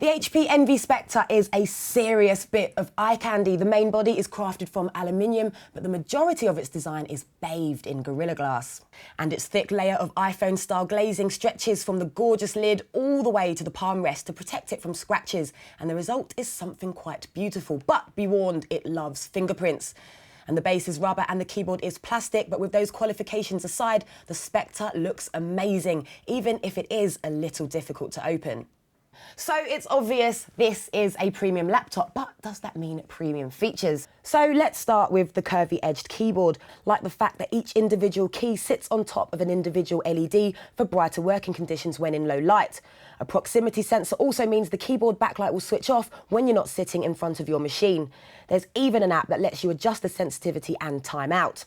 The HP Envy Spectre is a serious bit of eye candy. The main body is crafted from aluminium, but the majority of its design is bathed in Gorilla Glass. And its thick layer of iPhone-style glazing stretches from the gorgeous lid all the way to the palm rest to protect it from scratches, and the result is something quite beautiful. But be warned, it loves fingerprints. And the base is rubber and the keyboard is plastic, but with those qualifications aside, the Spectre looks amazing, even if it is a little difficult to open. So it's obvious this is a premium laptop, but does that mean premium features? So let's start with the curvy edged keyboard, like the fact that each individual key sits on top of an individual LED for brighter working conditions when in low light. A proximity sensor also means the keyboard backlight will switch off when you're not sitting in front of your machine. There's even an app that lets you adjust the sensitivity and timeout.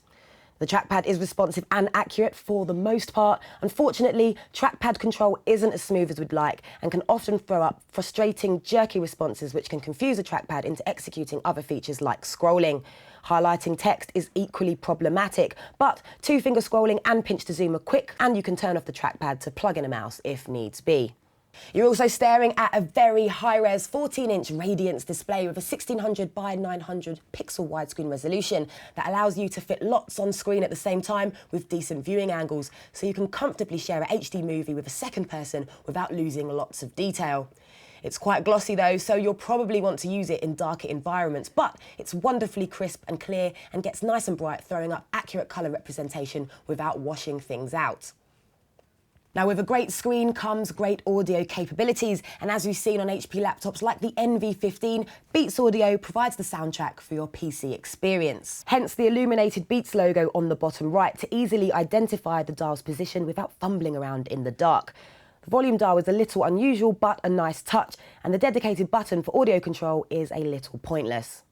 The trackpad is responsive and accurate for the most part. Unfortunately, trackpad control isn't as smooth as we'd like and can often throw up frustrating, jerky responses which can confuse the trackpad into executing other features like scrolling. Highlighting text is equally problematic, but two-finger scrolling and pinch to zoom are quick, and you can turn off the trackpad to plug in a mouse if needs be. You're also staring at a very high-res 14-inch Radiance display with a 1600 by 900 pixel widescreen resolution that allows you to fit lots on screen at the same time with decent viewing angles, so you can comfortably share a HD movie with a second person without losing lots of detail. It's quite glossy though, so you'll probably want to use it in darker environments, but it's wonderfully crisp and clear and gets nice and bright, throwing up accurate colour representation without washing things out. Now, with a great screen comes great audio capabilities, and as we've seen on HP laptops like the Envy 15, Beats Audio provides the soundtrack for your PC experience. Hence the illuminated Beats logo on the bottom right to easily identify the dial's position without fumbling around in the dark. The volume dial is a little unusual, but a nice touch, and the dedicated button for audio control is a little pointless.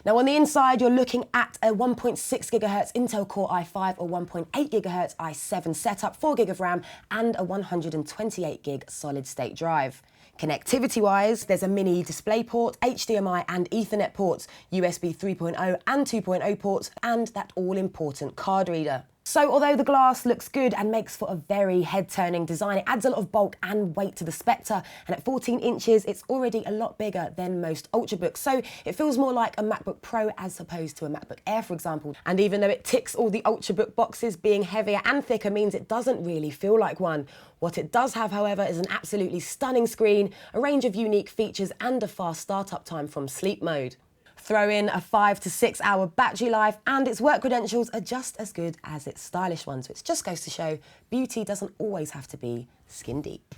Now on the inside, you're looking at a 1.6 GHz Intel Core i5 or 1.8 GHz i7 setup, 4 GB of RAM and a 128 GB solid state drive. Connectivity-wise, there's a mini DisplayPort, HDMI and Ethernet ports, USB 3.0 and 2.0 ports, and that all-important card reader. So although the glass looks good and makes for a very head-turning design, it adds a lot of bulk and weight to the Spectre, and at 14 inches it's already a lot bigger than most Ultrabooks, so it feels more like a MacBook Pro as opposed to a MacBook Air, for example. And even though it ticks all the Ultrabook boxes, being heavier and thicker means it doesn't really feel like one. What it does have, however, is an absolutely stunning screen, a range of unique features and a fast startup time from sleep mode. Throw in a 5 to 6 hour battery life and its work credentials are just as good as its stylish ones, which just goes to show beauty doesn't always have to be skin deep.